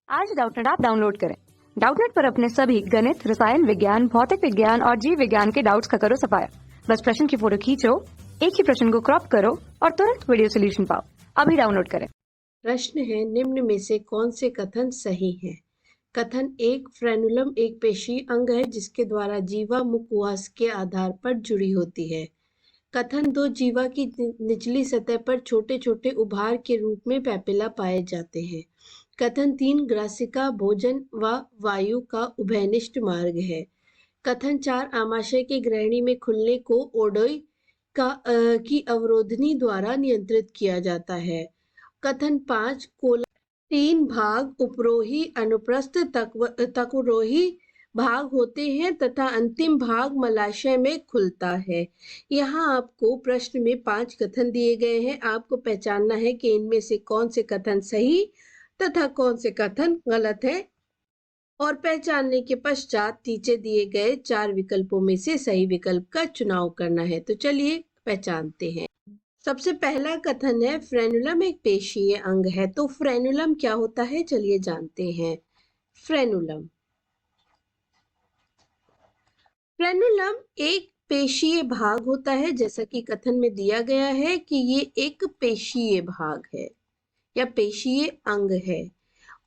आज Doubtnut app download करें। Doubtnut पर अपने सभी गणित, रसायन विज्ञान, भौतिक विज्ञान और जीव विज्ञान के डाउट्स का करो सफाया। बस प्रश्न की फोटो खींचो, एक ही प्रश्न को क्रॉप करो और तुरंत वीडियो सोल्यूशन पाओ। अभी डाउनलोड करें। प्रश्न है, निम्न में से कौन से कथन सही हैं? कथन 1, फ्रेनुलम एक पेशीय अंग है जिसके द्वारा जीवा मुखवास के आधार पर जुड़ी होती है। कथन 2, जीवा की निचली सतह पर छोटे छोटे उभार के रूप में पैपिला पाए जाते हैं। कथन 3, ग्रासिका भोजन व वायु का उभयनिष्ठ मार्ग है। कथन 4, आमाशय के ग्रहणी में खुलने को ओडोई की अवरोधनी द्वारा नियंत्रित किया जाता है। कथन 5, कोला 3 भाग उपरोही, अनुप्रस्थ, तकरोही भाग होते हैं तथा अंतिम भाग मलाशय में खुलता है। यहाँ आपको प्रश्न में 5 कथन दिए गए हैं। आपको पहचानना है कि इनमें से कौन से कथन सही तथा कौन से कथन गलत है और पहचानने के पश्चात नीचे दिए गए 4 विकल्पों में से सही विकल्प का चुनाव करना है। तो चलिए पहचानते हैं। सबसे पहला कथन है, फ्रेनुलम एक पेशीय अंग है। तो फ्रेनुलम क्या होता है, चलिए जानते हैं। फ्रेनुलम एक पेशीय भाग होता है, जैसा कि कथन में दिया गया है कि ये एक पेशीय भाग है या पेशीय अंग है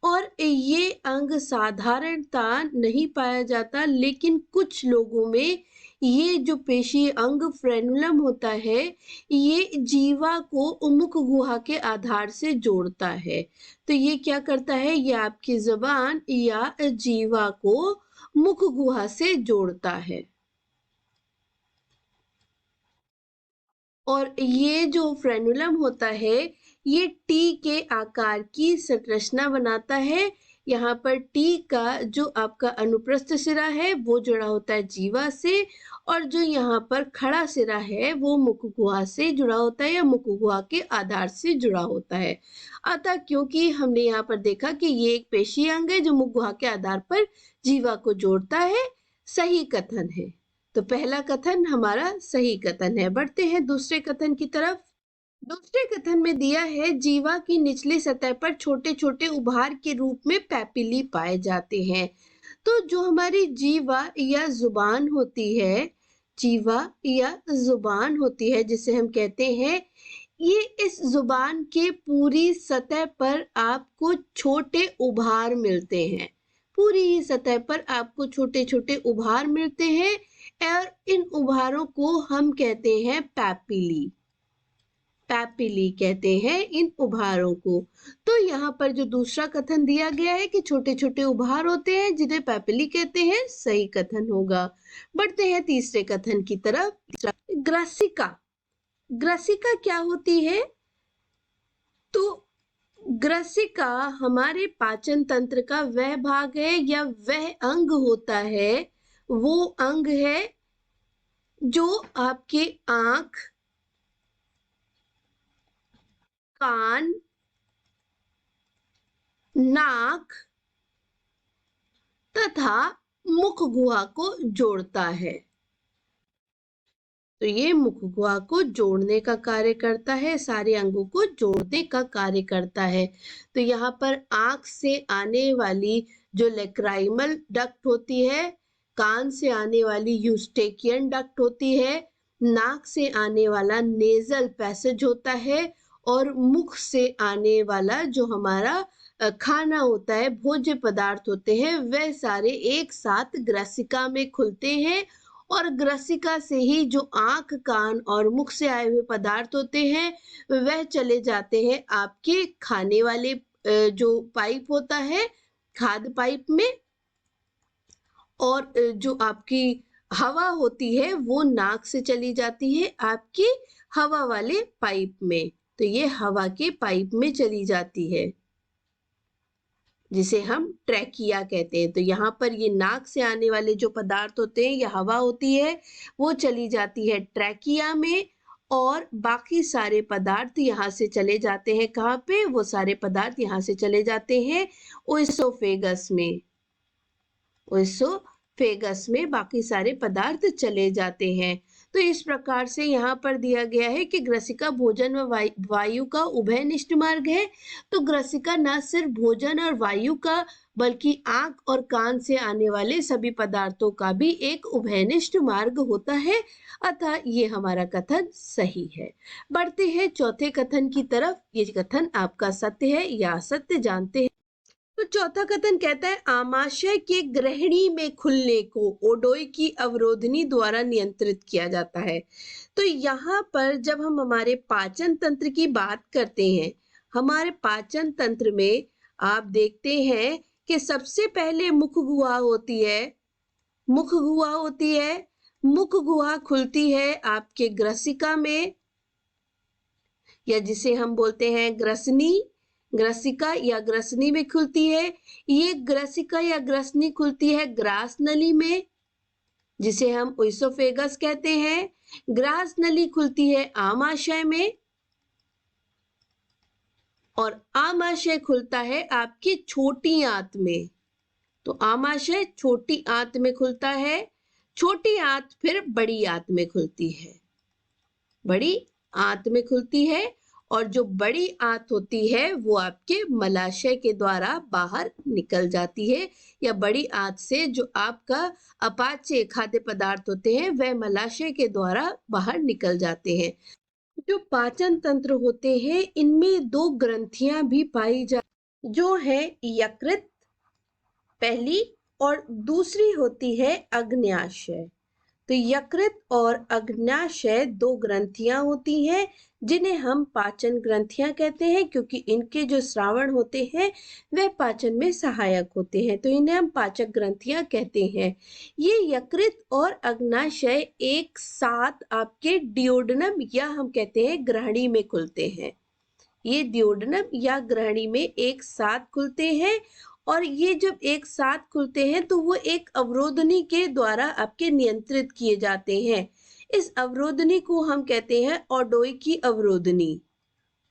और ये अंग साधारणता नहीं पाया जाता, लेकिन कुछ लोगों में ये जो पेशीय अंग फ्रेनुलम होता है, ये जीवा को मुख गुहा के आधार से जोड़ता है। तो ये क्या करता है, ये आपकी जबान या जीवा को मुख गुहा से जोड़ता है। और ये जो फ्रेनुलम होता है, ये टी के आकार की संरचना बनाता है। यहाँ पर टी का जो आपका अनुप्रस्थ सिरा है वो जुड़ा होता है जीवा से, और जो यहाँ पर खड़ा सिरा है वो मुख गुहा से जुड़ा होता है या मुख गुहा के आधार से जुड़ा होता है। अतः क्योंकि हमने यहाँ पर देखा कि ये एक पेशीय अंग है जो मुख गुहा के आधार पर जीवा को जोड़ता है, सही कथन है। तो पहला कथन हमारा सही कथन है। बढ़ते हैं दूसरे कथन की तरफ। दूसरे कथन में दिया है, जीवा की निचली सतह पर छोटे छोटे उभार के रूप में पैपिली पाए जाते हैं। तो जो हमारी जीवा या जुबान होती है, जीवा या जुबान होती है जिसे हम कहते हैं, ये इस जुबान के पूरी सतह पर आपको छोटे उभार मिलते हैं। पूरी ही सतह पर आपको छोटे छोटे उभार मिलते हैं और इन उभारों को हम कहते हैं पैपिली। पैपिली कहते हैं इन उभारों को। तो यहाँ पर जो दूसरा कथन दिया गया है कि छोटे छोटे उभार होते हैं जिन्हें पैपिली कहते हैं, सही कथन होगा। बढ़ते हैं तीसरे कथन की तरफ। ग्रासिका, ग्रासिका क्या होती है? तो ग्रासिका हमारे पाचन तंत्र का वह भाग है या वह अंग होता है, वो अंग है जो आपके आंख, कान, नाक तथा मुख गुहा को जोड़ता है। तो ये मुख गुहा को जोड़ने का कार्य करता है, सारे अंगों को जोड़ने का कार्य करता है। तो यहाँ पर आंख से आने वाली जो लेक्राइमल डक्ट होती है, कान से आने वाली यूस्टेकियन डक्ट होती है, नाक से आने वाला नेजल पैसेज होता है और मुख से आने वाला जो हमारा खाना होता है, भोज्य पदार्थ होते हैं, वह सारे एक साथ ग्रासिका में खुलते हैं और ग्रासिका से ही जो आंख, कान और मुख से आए हुए पदार्थ होते हैं वह चले जाते हैं आपके खाने वाले जो पाइप होता है, खाद्य पाइप में, और जो आपकी हवा होती है वो नाक से चली जाती है आपकी हवा वाले पाइप में। तो ये हवा के पाइप में चली जाती है जिसे हम ट्रैकिया कहते हैं। तो यहाँ पर ये नाक से आने वाले जो पदार्थ होते हैं, या हवा होती है, वो चली जाती है ट्रैकिया में और बाकी सारे पदार्थ यहाँ से चले जाते हैं। कहाँ पे? वो सारे पदार्थ यहाँ से चले जाते हैं ओएसोफेगस में। ओएसोफेगस में बाकी सारे पदार्थ चले जाते हैं। तो इस प्रकार से यहाँ पर दिया गया है कि ग्रसिका भोजन व वायु का उभयनिष्ठ मार्ग है। तो ग्रसिका न सिर्फ भोजन और वायु का बल्कि आंख और कान से आने वाले सभी पदार्थों का भी एक उभयनिष्ठ मार्ग होता है। अतः ये हमारा कथन सही है। बढ़ते हैं चौथे कथन की तरफ। ये कथन आपका सत्य है या असत्य जानते हैं। तो चौथा कथन कहता है आमाशय के ग्रहणी में खुलने को ओडोई की अवरोधनी द्वारा नियंत्रित किया जाता है। तो यहाँ पर जब हम हमारे पाचन तंत्र की बात करते हैं, हमारे पाचन तंत्र में आप देखते हैं कि सबसे पहले मुख गुहा होती है। मुख गुहा होती है, मुख गुहा खुलती है आपके ग्रसिका में, या जिसे हम बोलते हैं ग्रसनी, ग्रसिका या ग्रसनी में खुलती है। ये ग्रसिका या ग्रसनी खुलती है ग्रास नली में, जिसे हम ओइसोफेगस कहते हैं। ग्रास नली खुलती है आमाशय में, और आमाशय खुलता है आपकी छोटी आंत में। तो आमाशय छोटी आंत में खुलता है, छोटी आंत फिर बड़ी आंत में खुलती है, बड़ी आंत में खुलती है। और जो बड़ी आंत होती है वो आपके मलाशय के द्वारा बाहर निकल जाती है, या बड़ी आंत से जो आपका अपाच्य खाद्य पदार्थ होते हैं वह मलाशय के द्वारा बाहर निकल जाते हैं। जो पाचन तंत्र होते हैं इनमें दो ग्रंथियां भी पाई जा, जो है यकृत पहली, और दूसरी होती है अग्न्याशय। तो यकृत और अग्न्याशय दो ग्रंथियां होती हैं जिन्हें हम पाचन ग्रंथियां कहते हैं, क्योंकि इनके जो स्रावण होते हैं वह पाचन में सहायक होते हैं, तो इन्हें हम पाचक ग्रंथियां कहते हैं। ये यकृत और अग्न्याशय एक साथ आपके डियोडनम या हम कहते हैं ग्रहणी में खुलते हैं। ये डियोडनम या ग्रहणी में एक साथ खुलते हैं, और ये जब एक साथ खुलते हैं तो वो एक अवरोधनी के द्वारा आपके नियंत्रित किए जाते हैं। इस अवरोधनी को हम कहते हैं ओडोई की अवरोधनी,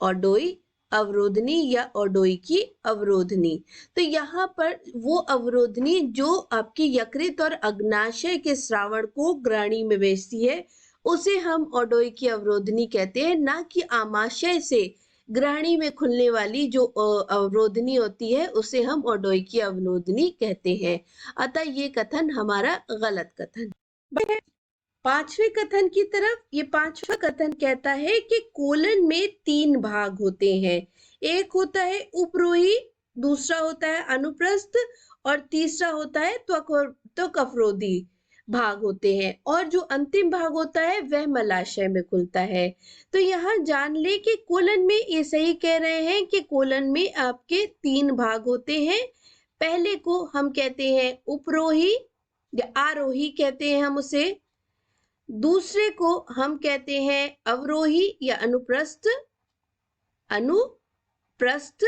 ओडोई अवरोधनी या ओडोई की अवरोधनी। तो यहाँ पर वो अवरोधनी जो आपके यकृत और अग्न्याशय के स्रावण को ग्रहणी में भेजती है उसे हम ओडोई की अवरोधनी कहते हैं, ना कि आमाशय से ग्रहणी में खुलने वाली जो अवरोधनी होती है उसे हम ओडोई की अवरोधनी कहते हैं। अतः ये कथन हमारा गलत कथन है। पांचवें कथन की तरफ। ये पांचवा कथन कहता है कि कोलन में 3 भाग होते हैं। एक होता है उपरोही, दूसरा होता है अनुप्रस्थ, और तीसरा होता है त्वक अवरोधी भाग होते हैं, और जो अंतिम भाग होता है वह मलाशय में खुलता है। तो यहाँ जान ले कि कोलन में, ये सही कह रहे हैं कि कोलन में आपके 3 भाग होते हैं। पहले को हम कहते हैं उपरोही या आरोही कहते हैं हम उसे, दूसरे को हम कहते हैं अवरोही या अनुप्रस्थ, अनुप्रस्थ,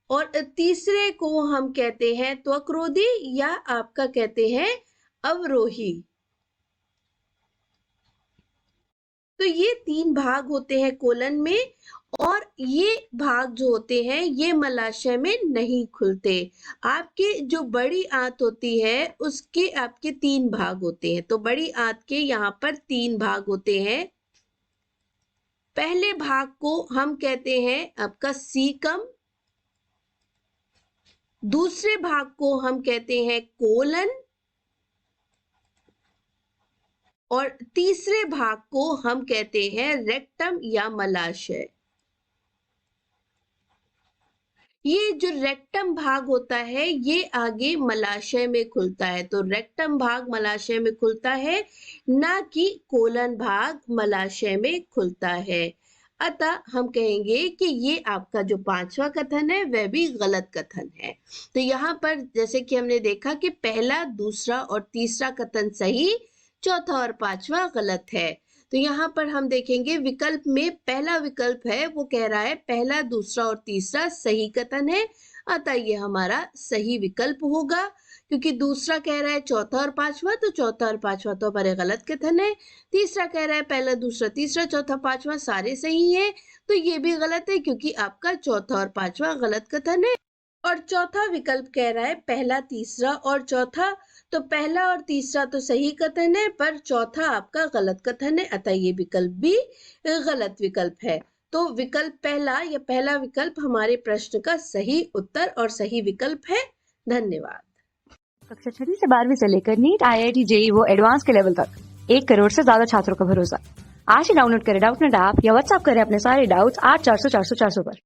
और तीसरे को हम कहते हैं त्वक्रोधी या आपका कहते हैं अवरोही। तो ये 3 भाग होते हैं कोलन में, और ये भाग जो होते हैं ये मलाशय में नहीं खुलते। आपके जो बड़ी आंत होती है उसके आपके 3 भाग होते हैं। तो बड़ी आंत के यहाँ पर 3 भाग होते हैं। पहले भाग को हम कहते हैं आपका सीकम, दूसरे भाग को हम कहते हैं कोलन, और तीसरे भाग को हम कहते हैं रेक्टम या मलाशय। ये जो रेक्टम भाग होता है ये आगे मलाशय में खुलता है। तो रेक्टम भाग मलाशय में खुलता है, ना कि कोलन भाग मलाशय में खुलता है। अतः हम कहेंगे कि ये आपका जो 5वां कथन है वह भी गलत कथन है। तो यहाँ पर जैसे कि हमने देखा कि पहला, दूसरा और तीसरा कथन सही, चौथा और 5वां गलत है। तो यहाँ पर हम देखेंगे विकल्प में पहला विकल्प है वो कह रहा है पहला, दूसरा और तीसरा सही कथन है, अतः ये हमारा सही विकल्प होगा। क्योंकि दूसरा कह रहा है चौथा और 5वां, तो चौथा और 5वां तो हमारे गलत कथन है। तीसरा कह रहा है पहला, दूसरा, तीसरा, चौथा, 5वां सारे सही है, तो ये भी गलत है क्योंकि आपका चौथा और 5वां गलत कथन है। और चौथा विकल्प कह रहा है पहला, तीसरा और चौथा। तो पहला और तीसरा तो सही कथन है, पर चौथा आपका गलत कथन है, अतः ये विकल्प भी गलत विकल्प है। तो विकल्प पहला या पहला विकल्प हमारे प्रश्न का सही उत्तर और सही विकल्प है। धन्यवाद। कक्षा 6वीं से 12वीं से लेकर नीट, IIT, JEE वो एडवांस के लेवल तक 1 करोड़ से ज्यादा छात्रों का भरोसा। आज ही डाउनलोड करें डाउटनेट ऐप या व्हाट्सएप करें अपने सारे डाउट्स 8400 400 400 पर।